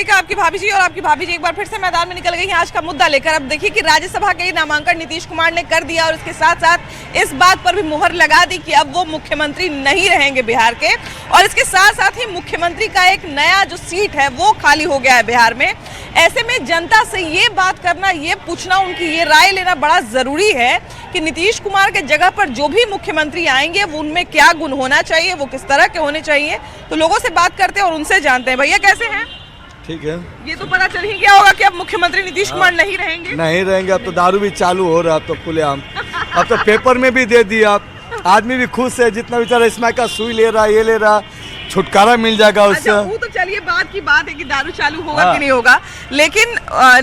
देखा आपकी भाभी जी, और आपकी भाभी जी एक बार फिर से मैदान में निकल गई हैं आज का मुद्दा लेकर। अब देखिए कि राज्यसभा के नामांकन नीतीश कुमार ने कर दिया और इसके साथ साथ इस बात पर भी मुहर लगा दी कि अब वो मुख्यमंत्री नहीं रहेंगे बिहार के, और इसके साथ साथ ही मुख्यमंत्री का एक नया जो सीट है वो खाली हो गया है बिहार में। ऐसे में जनता से ये बात करना, ये पूछना, उनकी ये राय लेना बड़ा जरूरी है कि नीतीश कुमार के जगह पर जो भी मुख्यमंत्री आएंगे वो उनमें क्या गुण होना चाहिए, वो किस तरह के होने चाहिए। तो लोगों से बात करते हैं और उनसे जानते हैं। भैया कैसे हैं? ठीक है। ये तो पता चल ही गया होगा कि अब मुख्यमंत्री नीतीश कुमार नहीं रहेंगे। अब तो दारू भी चालू हो रहा है, अब तो खुलेआम। अब तो पेपर में भी दे दिया, आदमी भी खुश है, जितना बेचारा इसमें का सुई ले रहा, ये ले रहा, छुटकारा मिल जाएगा उससे। अच्छा, वो तो चलिए बात की बात है कि दारू चालू होगा कि नहीं होगा, लेकिन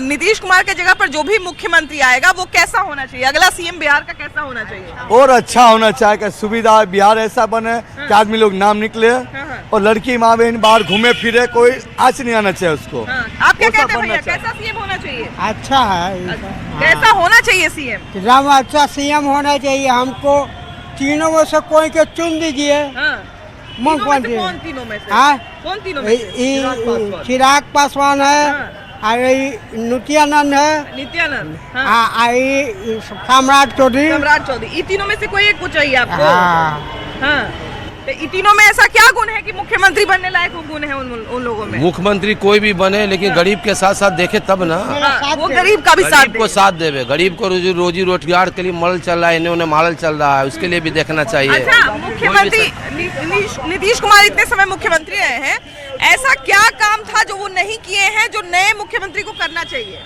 नीतीश कुमार के जगह पर जो भी मुख्यमंत्री आएगा वो कैसा होना चाहिए? अगला सीएम बिहार का कैसा होना चाहिए? और अच्छा होना चाहिए, सुविधा बिहार ऐसा बने कि आदमी लोग नाम निकले और लड़की माँ बहन बाहर घूमे फिरे, कोई आँच नहीं आना चाहिए उसको। आप क्या कहते हैं भैया, कैसा सीएम होना चाहिए? अच्छा है। कैसा होना चाहिए सीएम? राम अच्छा सीएम होना चाहिए। हमको तीनों में से कोई के चुन दीजिए। मुख्यमंत्री कौन तीनों में से? कौन तीनों में से? चिराग पासवान है, नित्यानंद है, नित्यानंद, सम्राट चौधरी। ये तीनों में से कोई एक को चाहिए आपको? हाँ। तो इन तीनों में ऐसा क्या गुण है कि मुख्यमंत्री बनने लायक गुण है उन लोगों में? मुख्यमंत्री कोई भी बने, लेकिन गरीब के साथ साथ देखे तब ना। वो गरीब का भी साथ देवे। गरीब को रोजी रोजगार के लिए मॉडल चल रहा है, इन्हें उन्हें मॉडल चल रहा है, उसके लिए भी देखना चाहिए। अच्छा, मुख्यमंत्री नीतीश कुमार इतने समय मुख्यमंत्री रहे हैं, ऐसा क्या काम था जो वो नहीं किए हैं जो नए मुख्यमंत्री को करना चाहिए?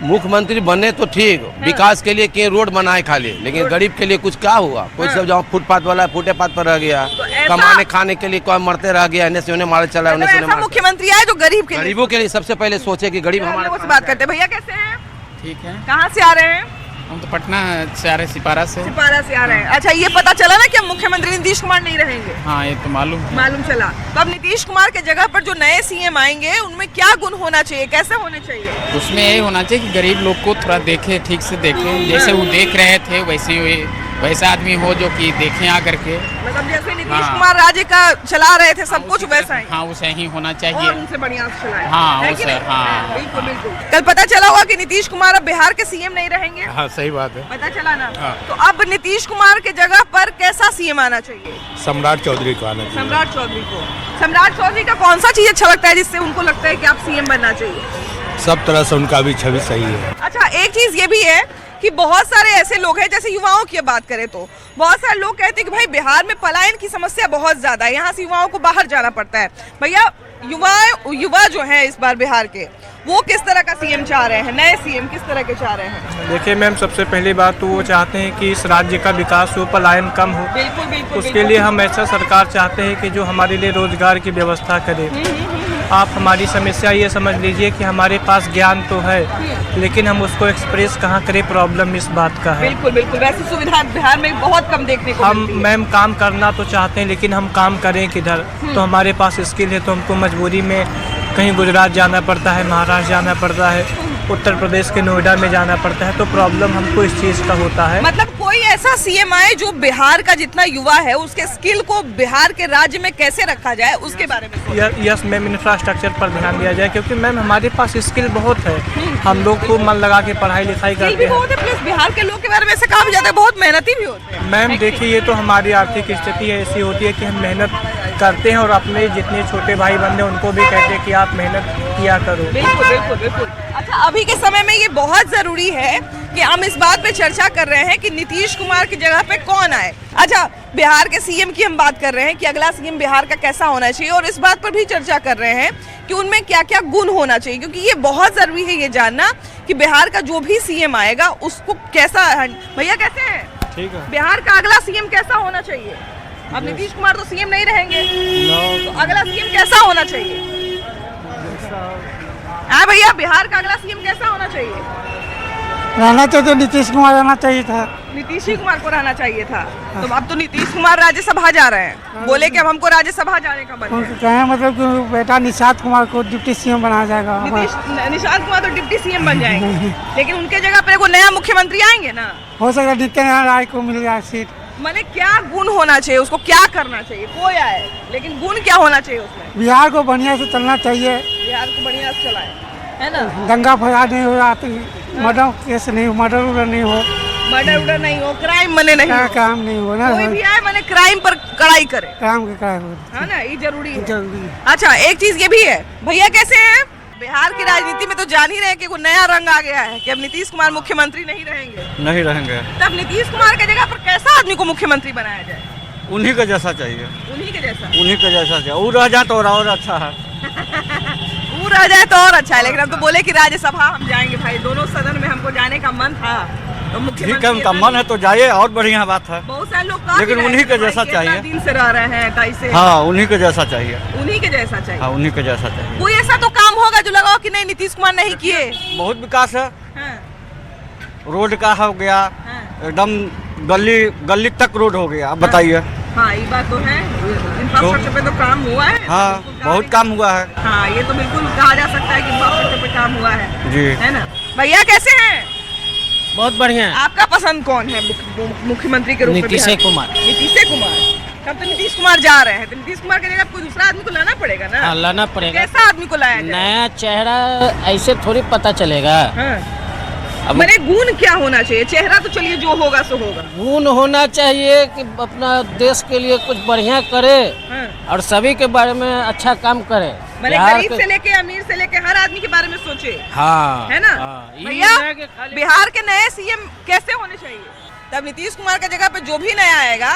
मुख्यमंत्री बने तो ठीक, विकास के लिए के रोड बनाए खाली, लेकिन गरीब के लिए कुछ क्या हुआ? कोई सब जहाँ फुटपाथ वाला फुटपाथ पर रह गया, कमाने खाने के लिए कोई मरते रह गया, इन्हें से उन्हें मार चला, उन्हें से उन्हें मुख्यमंत्री आए जो गरीबों के लिए सबसे पहले सोचे कि गरीब हमारे से बात करते हैं। भैया कैसे हैं? ठीक है। कहाँ से आ रहे हैं? हम तो पटना से आ रहे हैं, सिपारा से आ रहे हैं। अच्छा, ये पता चला ना कि अब मुख्यमंत्री नीतीश कुमार नहीं रहेंगे? हाँ, ये तो मालूम चला। तो अब नीतीश कुमार के जगह पर जो नए सीएम आएंगे उनमें क्या गुण होना चाहिए, कैसे होने चाहिए? उसमें यही होना चाहिए कि गरीब लोग को थोड़ा देखे, ठीक से देखे, जैसे वो देख रहे थे वैसा आदमी हो जो कि देखें आकर के। मतलब जैसे नीतीश कुमार राज्य का चला रहे थे सब कुछ वैसा ही। हाँ, वैसा ही होना चाहिए। उनसे बढ़िया चलाए। हाँ, बिल्कुल बिल्कुल। कल पता चला होगा कि नीतीश कुमार अब बिहार के सीएम नहीं रहेंगे। हाँ, सही बात है। पता चला ना? तो अब नीतीश कुमार के जगह पर कैसा सीएम आना चाहिए? सम्राट चौधरी को आना चाहिए। सम्राट चौधरी को। सम्राट चौधरी का कौन सा चीज अच्छा लगता है जिससे उनको लगता है कि आप सीएम बनना चाहिए? सब तरह से उनका भी छवि सही है। अच्छा, एक चीज ये भी है कि बहुत सारे ऐसे लोग हैं, जैसे युवाओं की बात करें तो बहुत सारे लोग कहते हैं कि भाई बिहार में पलायन की समस्या बहुत ज्यादा है, यहाँ से युवाओं को बाहर जाना पड़ता है। भैया युवा जो है इस बार बिहार के, वो किस तरह का सीएम चाह रहे हैं? नए सीएम किस तरह के चाह रहे हैं? देखिए मैम, सबसे पहली बात तो वो चाहते हैं कि इस राज्य का विकास हो, पलायन कम हो। बिल्कुल। उसके लिए हम ऐसा सरकार चाहते हैं कि जो हमारे लिए रोजगार की व्यवस्था करे। आप हमारी समस्या ये समझ लीजिए कि हमारे पास ज्ञान तो है, लेकिन हम उसको एक्सप्रेस कहाँ करें, प्रॉब्लम इस बात का है। बिल्कुल। वैसे सुविधा बिहार में बहुत कम देखने को मिलती है। मैम काम करना तो चाहते हैं, लेकिन हम काम करें किधर? तो हमारे पास स्किल है तो हमको मजबूरी में कहीं गुजरात जाना पड़ता है, महाराष्ट्र जाना पड़ता है, उत्तर प्रदेश के नोएडा में जाना पड़ता है, तो प्रॉब्लम हमको इस चीज़ का होता है। मतलब कोई ऐसा सीएम आए जो बिहार का जितना युवा है उसके स्किल को बिहार के राज्य में कैसे रखा जाए उसके बारे में। यस मैम, इंफ्रास्ट्रक्चर पर ध्यान दिया जाए, क्योंकि मैम हमारे पास स्किल बहुत है, हम लोग खूब मन लगा के पढ़ाई लिखाई करते हैं। प्लस बिहार के लोग के बारे में ऐसे कहा भी जाता है बहुत मेहनती भी होते हैं। मैम देखिए, ये तो हमारी आर्थिक स्थिति ऐसी होती है कि हम मेहनत करते हैं और अपने जितने छोटे भाई बंधे उनको भी कहते हैं कि आप मेहनत किया करो। बिल्कुल। अच्छा, अभी के समय में ये बहुत जरूरी है कि हम इस बात पे चर्चा कर रहे हैं कि नीतीश कुमार की जगह पे कौन आए। अच्छा, बिहार के सीएम की हम बात कर रहे हैं कि अगला सीएम बिहार का कैसा होना चाहिए, और इस बात पर भी चर्चा कर रहे हैं कि उनमें क्या क्या गुण होना चाहिए, क्योंकि ये बहुत जरूरी है ये जानना कि बिहार का जो भी सीएम आएगा उसको कैसा। भैया कैसे हैं? ठीक है। बिहार का अगला सीएम कैसा होना चाहिए? अब नीतीश कुमार तो सीएम नहीं रहेंगे, तो अगला सीएम कैसा होना चाहिए? भैया, बिहार का अगला सीएम कैसा होना चाहिए? रहना तो नीतीश कुमार रहना चाहिए था। नीतीश कुमार को रहना चाहिए था। तो अब तो नीतीश कुमार राज्यसभा जा रहे हैं, बोले कि अब हमको राज्यसभा जाने का मन है। मतलब कि बेटा निषाद कुमार को डिप्टी सीएम बनाया जाएगा। निषाद कुमार तो डिप्टी सीएम बन जाएंगे, लेकिन उनके जगह पे कोई नया मुख्यमंत्री आएंगे ना। हो सकता है नित्यानंद राय को मिल जाए सीट। माने क्या गुण होना चाहिए उसको, क्या करना चाहिए? कोई आए लेकिन गुण क्या होना चाहिए उसमें? बिहार को बढ़िया से चलना चाहिए, बिहार को बढ़िया से चलाए, है ना? दंगा फसाद नहीं हो, मर्डर केस नहीं हो, मर्डर नहीं हो, मर्डर उडर नहीं हो, क्राइम मने नहीं हो, काम नहीं हो ना, कोई भी आए माने क्राइम पर कड़ाई करे, काम के क्या हो है ना? ये जरूरी है। जरूरी है। अच्छा, एक चीज ये भी है भैया, कैसे हैं? बिहार की राजनीति में तो जान ही रहे हैं कि कोई नया रंग आ गया है कि अब नीतीश कुमार मुख्यमंत्री नहीं रहेंगे। नहीं रहेंगे, तब नीतीश कुमार की जगह पर कैसा आदमी को मुख्यमंत्री बनाया जाए? उन्हीं का जैसा चाहिए, उन्हीं के जैसा। उन्हीं का जैसा चाहिए। वो रह जाए तो और अच्छा है। वो रह जाए तो और अच्छा है, लेकिन हम तो बोले कि राज्यसभा हम जाएंगे भाई, दोनों सदन में हमको जाने का मन था, तो ठीक है, उनका मन है तो जाइए, और बढ़िया बात है। बहुत सारे लोग कह भी लेकिन रहे उन्हीं हैं के कि भाई जैसा कितना चाहिए। दिन से रह रहे हैं 28 से। हाँ, उन्हीं के जैसा चाहिए। उन्हीं के जैसा चाहिए। हाँ, उन्हीं के जैसा चाहिए। कोई ऐसा तो काम होगा जो लगाओ कि नहीं नीतीश कुमार नहीं किए? बहुत विकास है, हाँ, रोड का हो गया, हाँ। एकदम गली गली तक रोड हो गया। अब बताइए। हाँ, ये बात तो है, इंफ्रास्ट्रक्चर पे तो काम हुआ है। हाँ, बहुत काम हुआ है। हाँ, ये तो बिल्कुल कहा जा सकता है कि इंफ्रास्ट्रक्चर पे काम हुआ है जी, है ना? भैया कैसे हैं? बहुत बढ़िया। आपका पसंद कौन है मुख्यमंत्री के रूप में? नीतीश कुमार। नीतीश कुमार। तब तो नीतीश कुमार जा रहे हैं, तो नीतीश कुमार की जगह कोई दूसरा आदमी को लाना पड़ेगा ना? हाँ, लाना पड़ेगा। कैसा आदमी को लाया जाए? नया चेहरा ऐसे थोड़ी पता चलेगा। हाँ। अब मैंने गुण क्या होना चाहिए? चेहरा तो चलिए जो होगा सो होगा। गुण होना चाहिए कि अपना देश के लिए कुछ बढ़िया करे हाँ। और सभी के बारे में अच्छा काम करे। मैंने बिहार गरीब के- से लेके अमीर से लेके हर आदमी के बारे में सोचे, हाँ, है ना? हाँ, ये भैया, नहीं है कि खाली- बिहार के नए सीएम कैसे होने चाहिए? तब नीतीश कुमार की जगह पे जो भी नया आएगा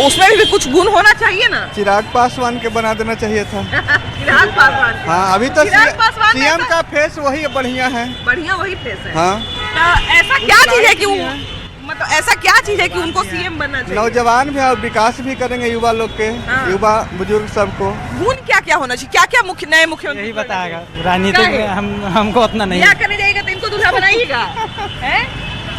उसमें भी कुछ गुण होना चाहिए ना? चिराग पासवान के बना देना चाहिए था। चिराग पासवान। हाँ, अभी तो चिराग पासवान सीएम ऐसा- का फेस वही बढ़िया है। बढ़िया वही फेस है। हाँ, तो ऐसा क्या चीज है कि मतलब ऐसा क्या चीज है कि उनको सीएम बनना चाहिए? नौजवान भी और विकास भी करेंगे युवा लोग के, हाँ। युवा बुजुर्ग सबको। गुण क्या क्या होना चाहिए? क्या क्या नए मुख्यमंत्री? यही बताएगा, राजनीति में हमको उतना नहीं। क्या करने जाएगा तो इनको दूल्हा बनाइएगा? हैं?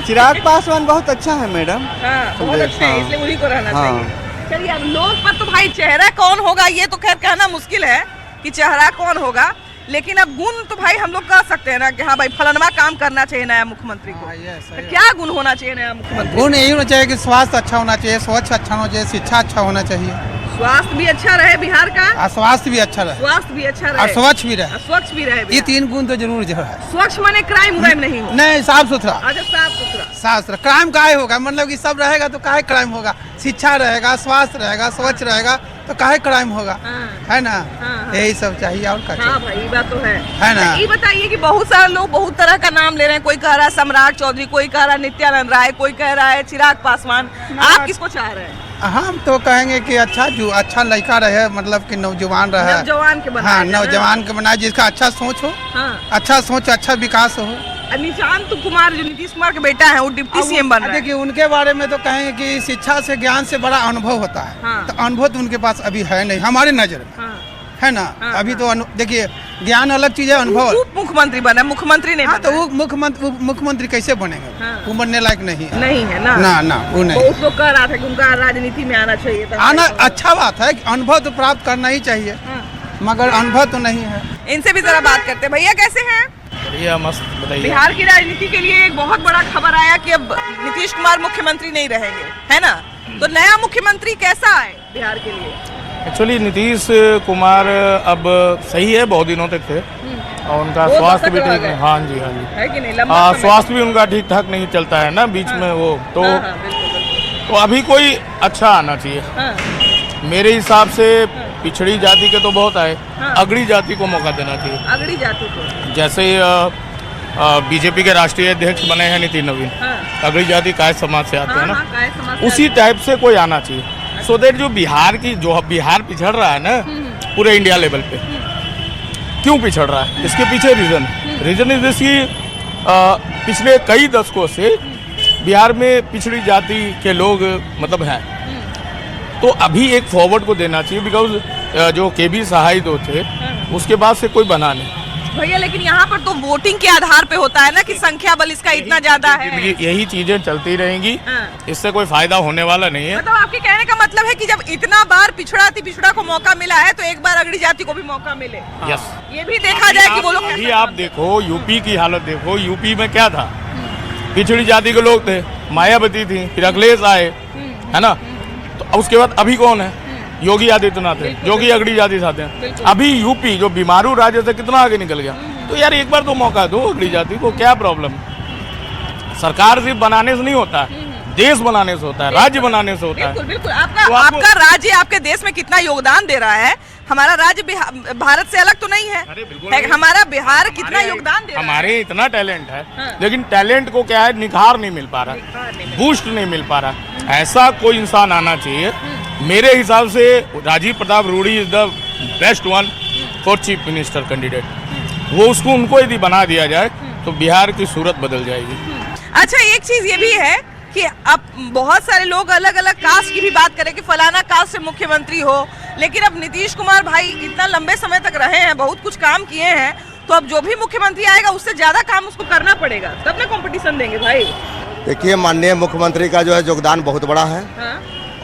चिराग पासवान बहुत अच्छा है मैडम। हाँ, बहुत अच्छे हैं, इसलिए उन्हीं को रहना हाँ। चाहिए। चलिए, अब लोग पर तो भाई चेहरा कौन होगा ये तो खैर कहना मुश्किल है कि चेहरा कौन होगा, लेकिन अब गुण तो भाई हम लोग कह सकते हैं ना कि हाँ भाई फलाना काम करना चाहिए नया मुख्यमंत्री को। तो क्या गुण होना चाहिए नया मुख्यमंत्री? गुण यही होना चाहिए कि स्वास्थ्य अच्छा होना चाहिए, स्वच्छ अच्छा होना चाहिए, शिक्षा अच्छा होना चाहिए, स्वास्थ्य भी अच्छा रहे बिहार का, और स्वास्थ्य भी अच्छा रहे, स्वास्थ्य भी अच्छा और रहे, स्वच्छ भी रहे। और स्वच्छ भी रहे ये बिहार। 3 गुण तो जरूर जो है। स्वच्छ माने क्राइम नहीं हो, नहीं, साफ सुथरा। अच्छा साफ सुथरा। साफ सुथरा। क्राइम काहे होगा? मतलब कि सब रहेगा तो काहे क्राइम होगा? शिक्षा रहेगा, स्वास्थ्य रहेगा, स्वच्छ रहेगा तो काहे क्राइम होगा? हाँ। है ना? हाँ। यही सब चाहिए और क्या हाँ चाहिए? भाई, ये बात तो है ना? ये बताइए कि बहुत सारे लोग बहुत तरह का नाम ले रहे हैं, कोई कह रहा है सम्राट चौधरी, कोई कह रहा है नित्यानंद राय, कोई कह रहा है चिराग पासवान। आप किसको चाह रहे हैं? हम तो कहेंगे कि अच्छा लड़का रहे, मतलब कि नौजवान रहे। नौजवान के बनाए हाँ, जाए ना? नौजवान के बनाए, जिसका अच्छा सोच हो, हाँ। अच्छा सोच, अच्छा विकास हो। निशांत कुमार जो नीतीश कुमार के बेटा है वो डिप्टी सीएम बन रहा है। देखिए, उनके बारे में तो कहेंगे कि शिक्षा से, ज्ञान से बड़ा अनुभव होता है। हाँ। तो अनुभव तो उनके पास अभी है नहीं हमारे नजर में, हाँ। है ना? हाँ, अभी तो देखिए, ज्ञान अलग चीज है, अनुभव अलग। उप मुख्यमंत्री बना, मुख्यमंत्री नहीं हाँ, बना तो वो मुख्यमंत्री कैसे बनेंगे? हाँ। वो बनने लायक नहीं है। नहीं है ना? ना, वो नहीं। बहुत लोग कह रहा था कि उनका राजनीति में आना चाहिए था। आना अच्छा बात है कि अनुभव तो प्राप्त करना ही चाहिए, हाँ। मगर अनुभव तो नहीं है। इनसे भी जरा बात करते हैं। भैया कैसे हैं? बढ़िया, मस्त, बताइए। बिहार की राजनीति के लिए एक बहुत बड़ा खबर आया कि अब नीतीश कुमार मुख्यमंत्री नहीं रहेंगे, है ना? तो नया मुख्यमंत्री कैसा है बिहार के लिए? एक्चुअली नीतीश कुमार अब सही है, बहुत दिनों तक थे और उनका वो स्वास्थ्य भी तब तक ठीक रह है। गए। हाँ जी, हाँ जी। है कि नहीं? लंबा समय स्वास्थ्य भी उनका ठीक ठाक नहीं चलता है ना बीच में वो तो। हाँ, हाँ, बिल्कुल। तो अभी कोई अच्छा आना चाहिए हाँ, मेरे हिसाब से। पिछड़ी जाति के तो बहुत आए, हाँ। अगड़ी जाति को मौका देना चाहिए। अगड़ी जाति को। जैसे बीजेपी के राष्ट्रीय अध्यक्ष बने हैं नितिन नवीन, हाँ। अगड़ी जाति काय समाज से आते हैं हाँ, ना, हाँ, काय समाज से उसी टाइप से कोई आना चाहिए। सो दैट जो बिहार पिछड़ रहा है ना पूरे इंडिया लेवल पे, क्यों पिछड़ रहा है? इसके पीछे रीजन इज दिस कि पिछले कई दशकों से बिहार में पिछड़ी जाति के लोग मतलब हैं, तो अभी एक फॉरवर्ड को देना चाहिए। बिकॉज जो केबी सहाय दो थे उसके बाद से कोई बना नहीं भैया, लेकिन यहाँ पर तो वोटिंग के आधार पे होता है ना कि संख्या बल इसका इतना ज्यादा है। यही चीजें चलती रहेंगी, हाँ। इससे कोई फायदा होने वाला नहीं है। मतलब आपके कहने का मतलब है कि जब इतना बार पिछड़ा को मौका मिला है तो एक बार अगड़ी जाति को भी मौका मिले। यस, ये भी देखा जाए कि वो लोग अभी कैसा आप काम देखो यूपी की हालत देखो। यूपी में क्या था? पिछड़ी जाति के लोग थे, मायावती थी, फिर अखिलेश आए, है ना। तो उसके बाद अभी कौन है? योगी आदित्यनाथ है, योगी अगड़ी जाति हैं। अभी यूपी जो बीमारू राज्य से कितना आगे निकल गया। तो यार एक बार तो मौका दो अगड़ी जाति को, क्या प्रॉब्लम? सरकार सिर्फ बनाने से नहीं होता है, देश बनाने से होता है, राज्य बनाने से होता है। बिल्कुल। आपका राज्य आपके देश में कितना योगदान दे रहा है? हमारा राज्य भारत से अलग तो नहीं है, हमारा बिहार कितना योगदान दे रहा है? हमारे इतना टैलेंट है, लेकिन टैलेंट को क्या है, निखार नहीं मिल पा रहा, बूस्ट नहीं मिल पा रहा। ऐसा कोई इंसान आना चाहिए। मेरे हिसाब से Rajiv Pratap Rudy is the best one for chief minister candidate. वो उसको उनको यदि बना दिया जाए तो बिहार की सूरत बदल जाएगी। अच्छा, एक चीज ये भी है कि अब बहुत सारे लोग अलग अलग कास्ट की भी बात करें कि फलाना कास्ट से मुख्यमंत्री हो, लेकिन अब नीतीश कुमार भाई इतना लंबे समय तक रहे हैं, बहुत कुछ काम किए हैं, तो अब जो भी मुख्यमंत्री आएगा उससे ज्यादा काम उसको करना पड़ेगा, तब ना कंपटीशन देंगे भाई। देखिए, माननीय मुख्यमंत्री का जो है योगदान बहुत बड़ा है।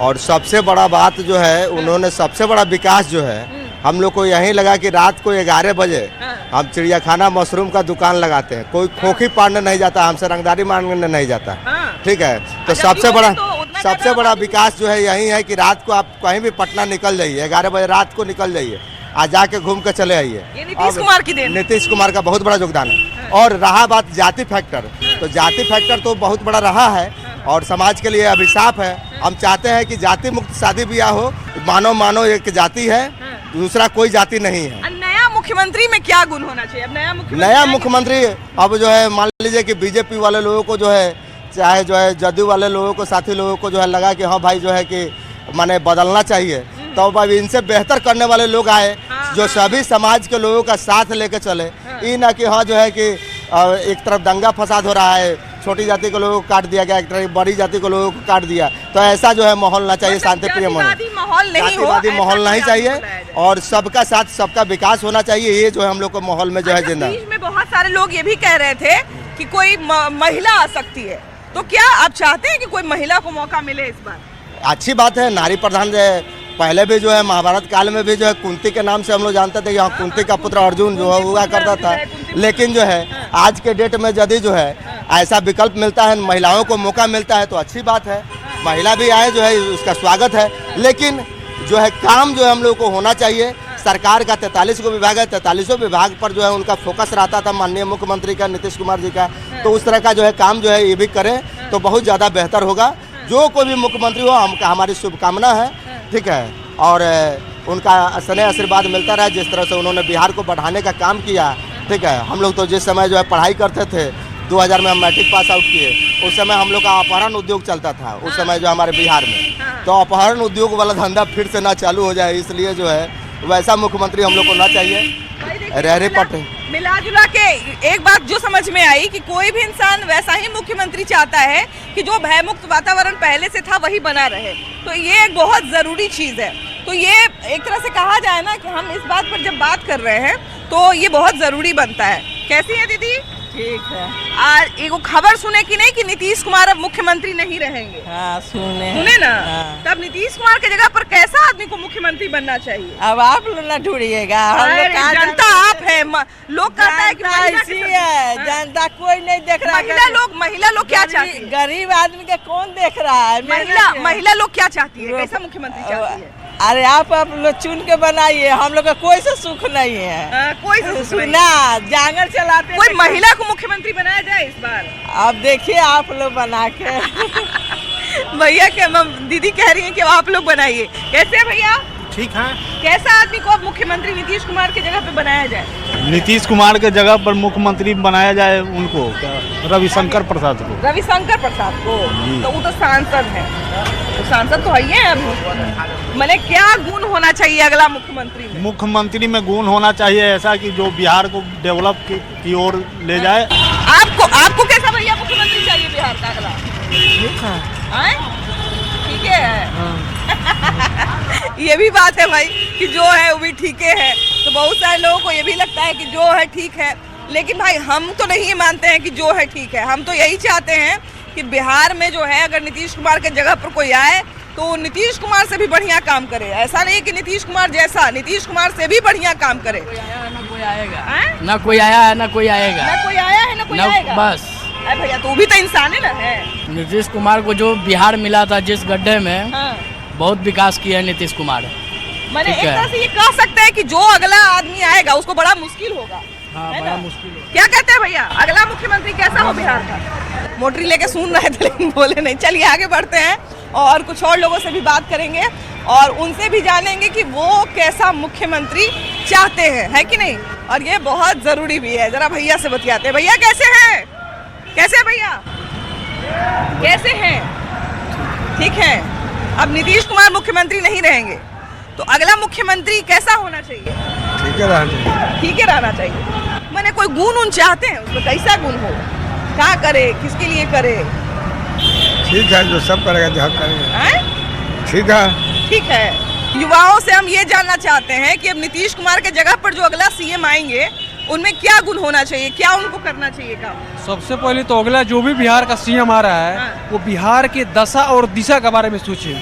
और सबसे बड़ा बात जो है, उन्होंने सबसे बड़ा विकास जो है, हम लोग को यहीं लगा कि रात को 11 बजे हम चिड़ियाखाना मशरूम का दुकान लगाते हैं, कोई खोखी पाड़ने नहीं जाता, हमसे रंगदारी मांगने नहीं जाता। ठीक है, तो सबसे बड़ा विकास जो है यही है कि रात को आप कहीं भी पटना निकल जाइए, 11 बजे रात को निकल जाइए, आज जाके घूम के चले आइए। नीतीश कुमार की देन, नीतीश कुमार का बहुत बड़ा योगदान है। और रहा बात जाति फैक्टर, तो जाति फैक्टर तो बहुत बड़ा रहा है और समाज के लिए अभिशाप है। हम चाहते हैं कि जाति मुक्त शादी ब्याह हो, मानो एक जाति है, दूसरा कोई जाति नहीं है। नया मुख्यमंत्री में क्या गुण होना चाहिए? अब नया मुख्यमंत्री अब जो है, मान लीजिए कि बीजेपी वाले लोगों को जो है, चाहे जो है जदयू वाले लोगों को, साथी लोगों को जो है लगा कि हाँ भाई जो है कि माने बदलना चाहिए, तो अब इनसे बेहतर करने वाले लोग आए जो सभी समाज के लोगों का साथ लेके चले। ये ना कि हाँ जो है कि एक तरफ दंगा फसाद हो रहा है, छोटी जाति के लोगों को काट दिया गया, एक तरफ बड़ी जाति के लोगों को काट दिया, तो ऐसा जो है माहौल ना चाहिए, शांतिप्रिय जातिवादी माहौल नहीं चाहिए और सबका साथ सबका विकास होना चाहिए। ये जो है हम लोग को माहौल में जो है जिंदा। में बहुत सारे लोग ये भी कह रहे थे कि कोई महिला आ सकती है, तो क्या आप चाहते हैं कि कोई महिला को मौका मिले इस बार? अच्छी बात है, नारी प्रधान जो है, पहले भी जो है महाभारत काल में भी जो है कुंती के नाम से हम लोग जानते थे कि हाँ कुंती का पुत्र अर्जुन जो है हुआ करता था। लेकिन जो है आज के डेट में यदि जो है ऐसा विकल्प मिलता है, महिलाओं को मौका मिलता है, तो अच्छी बात है, महिला भी आए जो है उसका स्वागत है। लेकिन जो है काम जो है हम लोग को होना चाहिए। सरकार का 43 विभाग है, 43 विभाग पर जो है उनका फोकस रहता था माननीय मुख्यमंत्री का, नीतीश कुमार जी का, तो उस तरह का जो है काम जो है ये भी करें तो बहुत ज़्यादा बेहतर होगा। जो कोई भी मुख्यमंत्री हो, हमारी शुभकामना है, ठीक है। और उनका स्नेह आशीर्वाद मिलता रहा, जिस तरह से उन्होंने बिहार को बढ़ाने का काम किया, ठीक है। हम लोग तो जिस समय जो है पढ़ाई करते थे, 2000 में हम मैट्रिक पास आउट किए, उस समय हम लोग का अपहरण उद्योग चलता था उस समय जो हमारे बिहार में, तो अपहरण उद्योग वाला धंधा फिर से ना चालू हो जाए, इसलिए जो है वैसा मुख्यमंत्री हम लोग को ना चाहिए। रहरे पटे मिला जुला के एक बात जो समझ में आई कि कोई भी इंसान वैसा ही मुख्यमंत्री चाहता है कि जो भयमुक्त वातावरण पहले से था वही बना रहे, तो ये एक बहुत ज़रूरी चीज़ है। तो ये एक तरह से कहा जाए ना कि हम इस बात पर जब बात कर रहे हैं तो ये बहुत ज़रूरी बनता है। कैसी है दीदी? ठीक है। आज एक खबर सुने कि नहीं कि नीतीश कुमार अब मुख्यमंत्री नहीं रहेंगे? हाँ, सुने ना। तब नीतीश कुमार के जगह पर कैसा आदमी को मुख्यमंत्री बनना चाहिए? अब आप लोग ना ढूंढिएगा, जनता आप है। लोग कहता है कि ऐसी है, जनता कोई नहीं देख रहा। महिला लोग क्या चाहती है? गरीब आदमी के कौन देख रहा है? महिला लोग क्या चाहती है? कैसा मुख्यमंत्री चाहती है? अरे आप लोग चुन के बनाइए, हम लोग का कोई से सुख नहीं है। कोई से सुना जांगर चलाते, कोई महिला को मुख्यमंत्री बनाया जाए इस बार? अब देखिए आप लोग बना के। भैया क्या दीदी कह रही हैं कि आप लोग बनाइए। कैसे है भैया? ठीक है। कैसा आदमी को अब मुख्यमंत्री नीतीश कुमार की जगह पे बनाया जाए? नीतीश कुमार के जगह पर मुख्यमंत्री बनाया जाए उनको, रविशंकर प्रसाद को। रविशंकर प्रसाद को? तो वो तो सांसद है, तो सांसद तो है ही है अभी। मैंने क्या गुण होना चाहिए अगला मुख्यमंत्री में? मुख्यमंत्री में गुण होना चाहिए ऐसा कि जो बिहार को डेवलप की ओर ले जाए। आपको कैसा भैया मुख्यमंत्री चाहिए बिहार का अगला? ठीक है। ये भी बात है भाई कि जो है वो भी ठीक है, तो बहुत सारे लोगों को ये भी लगता है कि जो है ठीक है, लेकिन भाई हम तो नहीं मानते हैं कि जो है ठीक है। हम तो यही चाहते हैं कि बिहार में जो है अगर नीतीश कुमार के जगह पर कोई आए तो नीतीश कुमार से भी बढ़िया काम करे। ऐसा नहीं कि नीतीश कुमार जैसा, नीतीश कुमार से भी बढ़िया काम करे। ना कोई आया है ना कोई आएगा, ना कोई आया है ना कोई आएगा, बस अरे भैया तू भी तो इंसान है ना है। नीतीश कुमार को जो बिहार मिला था जिस गड्ढे में, बहुत विकास किया है नीतीश कुमार। मैंने एक तरह से ये कह सकते हैं कि जो अगला आदमी आएगा उसको बड़ा मुश्किल होगा। हाँ, बड़ा मुश्किल होगा। क्या कहते हैं भैया, अगला मुख्यमंत्री कैसा हो बिहार का? मोटरी लेके सुन रहे थे लेकिन बोले नहीं। चलिए आगे बढ़ते हैं और कुछ और लोगों से भी बात करेंगे और उनसे भी जानेंगे कि वो कैसा मुख्यमंत्री चाहते हैं, है कि नहीं। और ये बहुत जरूरी भी है। जरा भैया से बतियाते हैं। भैया कैसे हैं? कैसे हैं भैया? कैसे हैं? ठीक है। अब नीतीश कुमार मुख्यमंत्री नहीं रहेंगे तो अगला मुख्यमंत्री कैसा होना चाहिए? ठीक है रहना चाहिए। ठीक है रहना चाहिए। मैंने कोई गुण उन चाहते हैं, उसमें कैसा गुण हो, क्या करे, किसके लिए करे? ठीक है, जो सब करेगा जो हक करेगा। ठीक है, ठीक है। युवाओं से हम ये जानना चाहते हैं कि अब नीतीश कुमार के जगह पर जो अगला सीएम आएंगे उनमें क्या गुण होना चाहिए, क्या उनको करना चाहिए काम? सबसे पहले तो अगला जो भी बिहार का सीएम आ रहा है वो बिहार के दशा और दिशा के बारे में सोचे।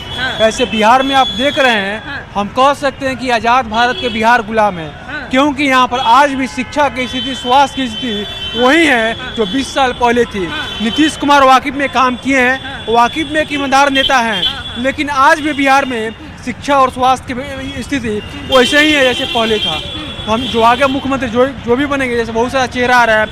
ऐसे बिहार में आप देख रहे हैं, हम कह सकते हैं कि आजाद भारत के बिहार गुलाम है, क्योंकि यहाँ पर आज भी शिक्षा की स्थिति, स्वास्थ्य की स्थिति वही है जो 20 साल पहले थी। नीतीश कुमार वाकिफ में काम किए हैं, वाकिफ में एक ईमानदार नेता हैं, लेकिन आज भी बिहार में शिक्षा और स्वास्थ्य की स्थिति वैसे ही है जैसे पहले था। हम जो आगे मुख्यमंत्री जो भी बनेंगे, जैसे बहुत सारा चेहरा आ रहा है,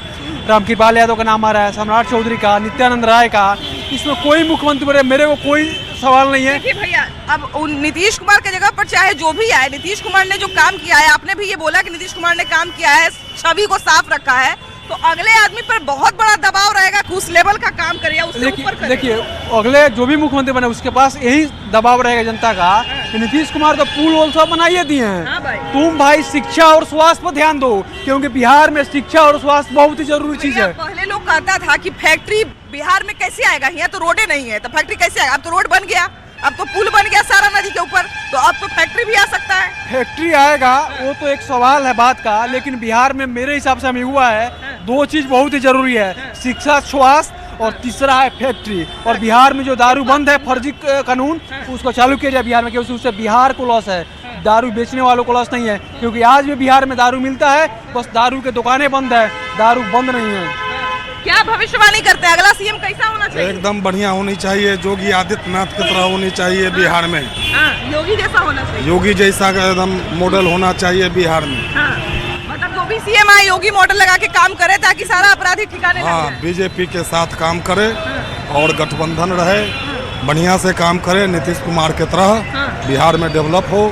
रामकृपाल यादव का नाम आ रहा है, सम्राट चौधरी का, नित्यानंद राय का, इसमें कोई मुख्यमंत्री बने मेरे को कोई सवाल नहीं है। देखिए भैया, अब नीतीश कुमार की जगह पर चाहे जो भी आए, नीतीश कुमार ने जो काम किया है, आपने भी ये बोला कि नीतीश कुमार ने काम किया है, छवि को साफ रखा है, तो अगले आदमी पर बहुत बड़ा दबाव रहेगा कि उस लेवल का काम करे, उससे ऊपर करे। देखिए अगले जो भी मुख्यमंत्री बने उसके पास यही दबाव रहेगा जनता का कि नीतीश कुमार तो पुल वोल सब बनाइए दिए हैं, तुम भाई शिक्षा और स्वास्थ्य पर ध्यान दो, क्योंकि बिहार में शिक्षा और स्वास्थ्य बहुत ही जरूरी चीज है। पहले लोग कहता था कि फैक्ट्री बिहार में कैसे आएगा, यहाँ तो रोडे नहीं है तो फैक्ट्री कैसे आएगा। अब तो रोड बन गया, अब तो पुल बन गया सारा नदी के ऊपर, तो अब तो फैक्ट्री भी आ सकता है। फैक्ट्री आएगा वो तो एक सवाल है बात का, लेकिन बिहार में मेरे हिसाब से हमें हुआ है दो चीज बहुत ही जरूरी है, शिक्षा, स्वास्थ्य और तीसरा है फैक्ट्री। और बिहार में जो दारू बंद है, फर्जी कानून, उसको चालू किया जाए बिहार में, क्योंकि उससे बिहार को लॉस है, दारू बेचने वालों को लॉस नहीं है। क्योंकि आज भी बिहार में दारू मिलता है, बस दारू के दुकानें बंद है, दारू बंद नहीं है। क्या भविष्यवाणी करते हैं, अगला सीएम कैसा होना चाहिए? एकदम बढ़िया होनी चाहिए, योगी आदित्यनाथ की तरह होनी चाहिए बिहार में। योगी जैसा होना चाहिए, योगी जैसा एकदम मॉडल होना चाहिए बिहार में। मतलब जो भी सीएम आए योगी मॉडल लगा के काम करे ताकि सारा अपराधी ठिकाने लग जाए। बीजेपी के साथ काम करे और गठबंधन रहे, बढ़िया से काम करे, नीतीश कुमार की तरह बिहार में डेवलप हो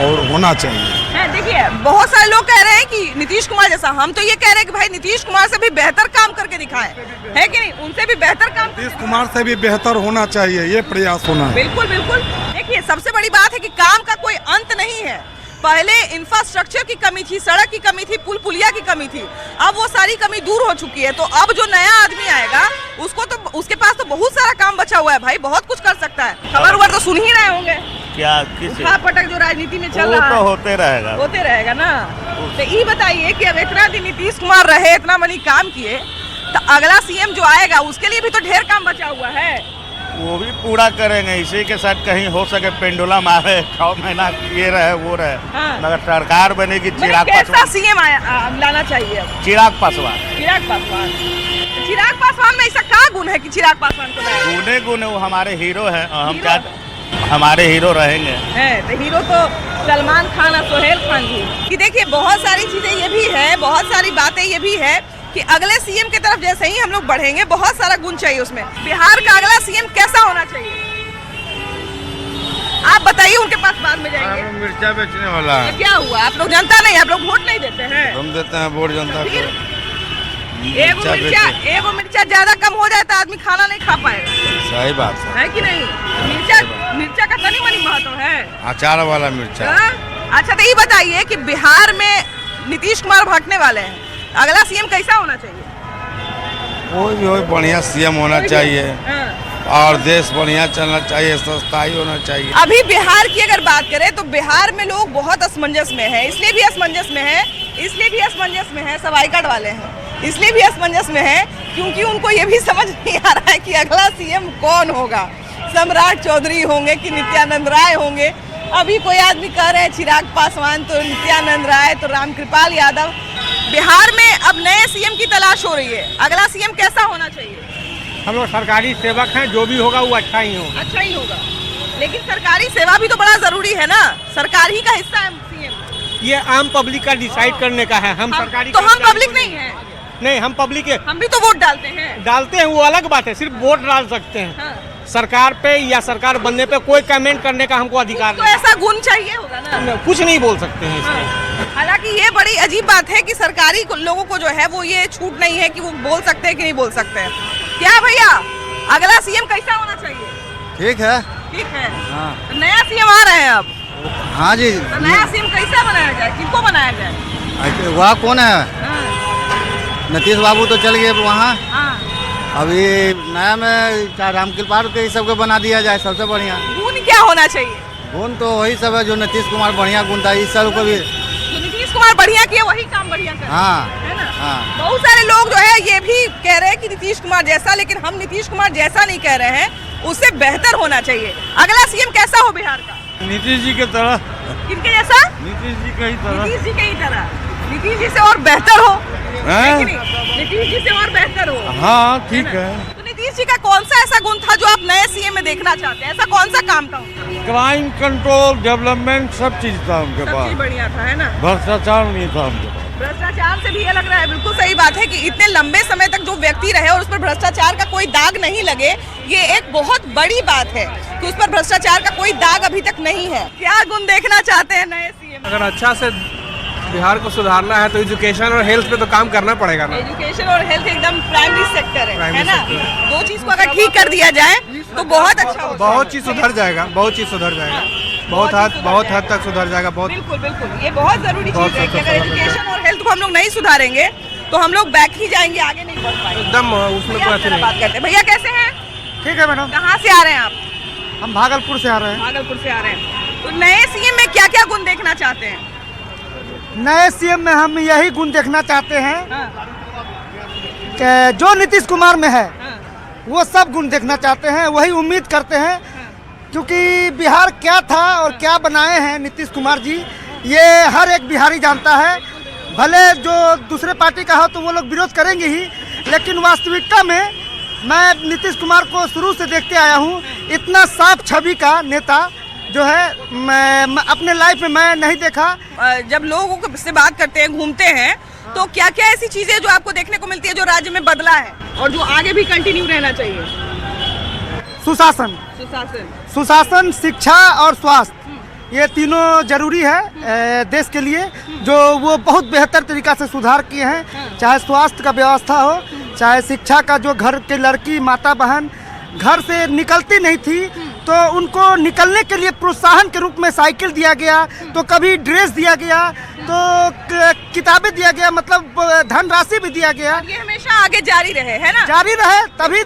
और होना चाहिए। देखिए बहुत सारे लोग कह रहे हैं कि नीतीश कुमार जैसा, हम तो ये कह रहे हैं कि भाई नीतीश कुमार से भी बेहतर काम करके दिखाएं, है कि नहीं, उनसे भी बेहतर काम। नीतीश कुमार से भी बेहतर होना चाहिए, ये प्रयास होना है। बिल्कुल बिल्कुल। देखिए सबसे बड़ी बात है कि काम का कोई अंत नहीं है। पहले इंफ्रास्ट्रक्चर की कमी थी, सड़क की कमी थी, पुल पुलिया की कमी थी, अब वो सारी कमी दूर हो चुकी है। तो अब जो नया आदमी आएगा उसको तो उसके पास तो बहुत सारा काम बचा हुआ है भाई, बहुत कुछ कर सकता है। खबर उबर तो सुन ही रहे होंगे, क्या किसी पटक जो राजनीति में चल रहा है तो होते रहेगा ना। तो ये बताइए कि अब इतना दिन नीतीश कुमार रहे, इतना मनी काम किए, तो अगला सीएम जो आएगा उसके लिए भी तो ढेर काम बचा हुआ है, वो भी पूरा करेंगे। इसी के साथ कहीं हो सके पेंडुलम आवे, 6 महीना ये रहे वो रहे, मगर सरकार बनेगी चिराग पासवान। सीएम लाना चाहिए चिराग पासवान। चिराग पासवान में ऐसा क्या गुण है कि चिराग पासवान को गुने वो हमारे हीरो हैं, हम क्या हमारे हीरो रहेंगे। तो हीरो तो सलमान खान और सोहेल खान जी कि देखिए बहुत सारी चीजें ये भी है, बहुत सारी बातें ये भी है कि अगले सीएम की तरफ जैसे ही हम लोग बढ़ेंगे बहुत सारा गुण चाहिए उसमें। बिहार का अगला सीएम कैसा होना चाहिए आप बताइए, उनके पास बाद में जाएंगे। मिर्चा बेचने वाला है, क्या हुआ, आप लोग जनता नहीं, आप लोग वोट नहीं देते हैं। हम देते हैं वोट जनता को। एगो मिर्चा ज्यादा कम हो जाए तो आदमी खाना नहीं खा पाएगा। सही बात है कि नहीं? मिर्चा का तनी मनी महत्व है, अचार वाला मिर्चा। अच्छा तो ये बताइए कि बिहार में नीतीश कुमार भागने वाले हैं, अगला सीएम कैसा होना चाहिए? वो बढ़िया सीएम होना चाहिए और देश बढ़िया चलना चाहिए, सस्ताई होना चाहिए। अभी बिहार की अगर बात करें तो बिहार में लोग बहुत असमंजस में है, इसलिए भी असमंजस में है सवाईगढ़ वाले हैं, इसलिए भी असमंजस में है क्योंकि उनको ये भी समझ नहीं आ रहा है कि अगला सीएम कौन होगा, सम्राट चौधरी होंगे कि नित्यानंद राय होंगे। अभी कोई आदमी कह रहे हैं चिराग पासवान, तो नित्यानंद राय, तो रामकृपाल यादव। बिहार में अब नए सीएम की तलाश बहस हो रही है, अगला सीएम कैसा होना चाहिए? हम लोग सरकारी सेवक हैं, जो भी होगा वो अच्छा ही होगा। अच्छा ही होगा, लेकिन सरकारी सेवा भी तो बड़ा जरूरी है ना, सरकार ही का हिस्सा है सीएम। ये आम पब्लिक का डिसाइड करने का है। हम सरकारी तो हम पब्लिक नहीं है? नहीं, हम पब्लिक है। हम भी तो वोट डालते हैं। वो अलग बात है, सिर्फ वोट डाल सकते हैं। हाँ। सरकार पे या सरकार बनने पे कोई कमेंट करने का हमको अधिकार तो ऐसा गुण चाहिए होगा ना। कुछ नहीं बोल सकते हैं इसमें। हालांकि ये बड़ी अजीब बात है कि सरकारी लोगों को जो है वो ये छूट नहीं है कि वो बोल सकते हैं कि नहीं बोल सकते हैं। क्या भैया, अगला सीएम कैसा होना चाहिए? ठीक है। ठीक है। हाँ। तो नया सीएम आ रहे हैं अब। हाँ जी। तो नया सीएम कैसा बनाया जाए, किनको बनाया जाए? वह कौन है? नीतीश बाबू तो चल गए वहाँ। अभी नया में क्या रामकृपाल के सबको बना दिया जाए, सबसे बढ़िया। गुण क्या होना चाहिए? गुण तो वही सब है जो नीतीश कुमार बढ़िया गुण था, इस सब को भी तो नीतीश कुमार बढ़िया किए वही काम बढ़िया कर। हाँ, है ना? हाँ। बहुत सारे लोग जो है ये भी कह रहे हैं कि नीतीश कुमार जैसा, लेकिन हम नीतीश कुमार जैसा नहीं कह रहे हैं, उससे बेहतर होना चाहिए। अगला सीएम कैसा हो बिहार का? नीतीश जी की तरह। किनके जैसा? नीतीश जी की तरह। नीतीश जी की तरह। नीतीश जी से और बेहतर हो? नीतीश जी से और बेहतर हो? हाँ, ठीक है। तो नीतीश जी का कौन सा ऐसा गुण था जो आप नए सीएम में देखना चाहते हैं? ऐसा कौन सा काम था? क्राइम कंट्रोल, डेवलपमेंट, सब चीज था उनके सब पास। चीज बढ़िया था, है ना? भ्रष्टाचार नहीं था उनके पास। भ्रष्टाचार से भी ये लग रहा है, बिल्कुल सही बात है कि इतने लंबे समय तक जो व्यक्ति रहे और उस पर भ्रष्टाचार का कोई दाग नहीं लगे, ये एक बहुत बड़ी बात है कि उस पर भ्रष्टाचार का कोई दाग अभी तक नहीं है। क्या गुण देखना चाहते हैं नए सीएम? अगर अच्छा से बिहार को सुधारना है तो एजुकेशन और हेल्थ पे तो काम करना पड़ेगा ना। एजुकेशन और हेल्थ एकदम प्राइमरी सेक्टर है ना? दो चीज को अगर ठीक कर दिया जाए तो बहुत अच्छा होगा। बहुत चीज सुधर जाएगा, बहुत चीज सुधर जाएगा, बहुत हद तक सुधर जाएगा। बहुत बिल्कुल बिल्कुल, ये बहुत जरूरी चीज है कि अगर एजुकेशन और हेल्थ को हम लोग नहीं सुधारेंगे तो हम लोग बैक ही जाएंगे, आगे नहीं बढ़ पाएंगे। एकदम उसमें कोई अच्छी नहीं। बात करते हैं। भैया कैसे हैं? ठीक है मैडम। कहाँ से आ रहे हैं आप? हम भागलपुर से आ रहे हैं। भागलपुर से आ रहे हैं। तो नए सीएम में क्या क्या गुण देखना चाहते हैं? नए सीएम में हम यही गुण देखना चाहते हैं कि जो नीतीश कुमार में है वो सब गुण देखना चाहते हैं, वही उम्मीद करते हैं। क्योंकि बिहार क्या था और क्या बनाए हैं नीतीश कुमार जी, ये हर एक बिहारी जानता है। भले जो दूसरे पार्टी का हो तो वो लोग विरोध करेंगे ही, लेकिन वास्तविकता में मैं नीतीश कुमार को शुरू से देखते आया हूँ। इतना साफ छवि का नेता जो है मैं अपने लाइफ में मैं नहीं देखा। जब लोगों से बात करते हैं, घूमते हैं, तो क्या क्या ऐसी चीजें जो आपको देखने को मिलती है जो राज्य में बदला है और जो आगे भी कंटिन्यू रहना चाहिए? सुशासन, सुशासन, शिक्षा और स्वास्थ्य, ये तीनों जरूरी है देश के लिए, जो वो बहुत बेहतर तरीका से सुधार किए हैं। चाहे स्वास्थ्य का व्यवस्था हो, चाहे शिक्षा का, जो घर के लड़की माता बहन घर से निकलती नहीं थी तो उनको निकलने के लिए प्रोत्साहन के रूप में साइकिल दिया गया, तो कभी ड्रेस दिया गया, तो किताबें दिया गया, मतलब धनराशि भी दिया गया। ये हमेशा आगे जारी रहे, है ना? जारी रहे, तभी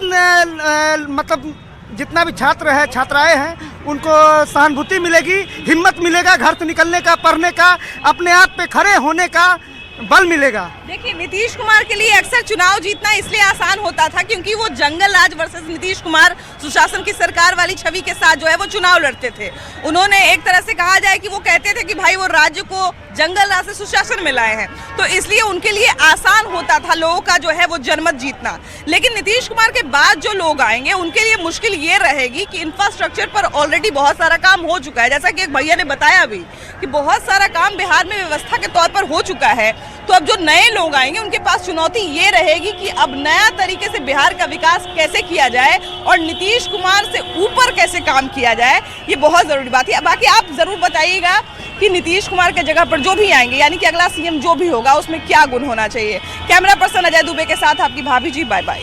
मतलब जितना भी छात्र है, छात्राएं हैं, उनको सहानुभूति मिलेगी, हिम्मत मिलेगा, घर से निकलने का, पढ़ने का, अपने आप पे खड़े होने का बल मिलेगा। देखिए, नीतीश कुमार के लिए अक्सर चुनाव जीतना इसलिए आसान होता था क्योंकि वो जंगल राज वर्सेस नीतीश कुमार सुशासन की सरकार वाली छवि के साथ जो है वो चुनाव लड़ते थे। उन्होंने एक तरह से कहा जाए कि वो कहते थे कि भाई वो राज्य को जंगल राज से सुशासन में लाए हैं, तो इसलिए उनके लिए आसान होता था लोगों का जो है वो जनमत जीतना। लेकिन नीतीश कुमार के बाद जो लोग आएंगे उनके लिए मुश्किल ये रहेगी कि इंफ्रास्ट्रक्चर पर ऑलरेडी बहुत सारा काम हो चुका है, जैसा कि एक भैया ने बताया अभी कि बहुत सारा काम बिहार में व्यवस्था के तौर पर हो चुका है। तो अब जो नए लोग आएंगे उनके पास चुनौती ये रहेगी कि अब नया तरीके से बिहार का विकास कैसे किया जाए और नीतीश कुमार से ऊपर कैसे काम किया जाए, ये बहुत जरूरी बात है। बाकी आप जरूर बताइएगा कि नीतीश कुमार के जगह पर जो भी आएंगे, यानी कि अगला सीएम जो भी होगा, उसमें क्या गुण होना चाहिए। कैमरा पर्सन अजय दुबे के साथ आपकी भाभी जी, बाय बाय।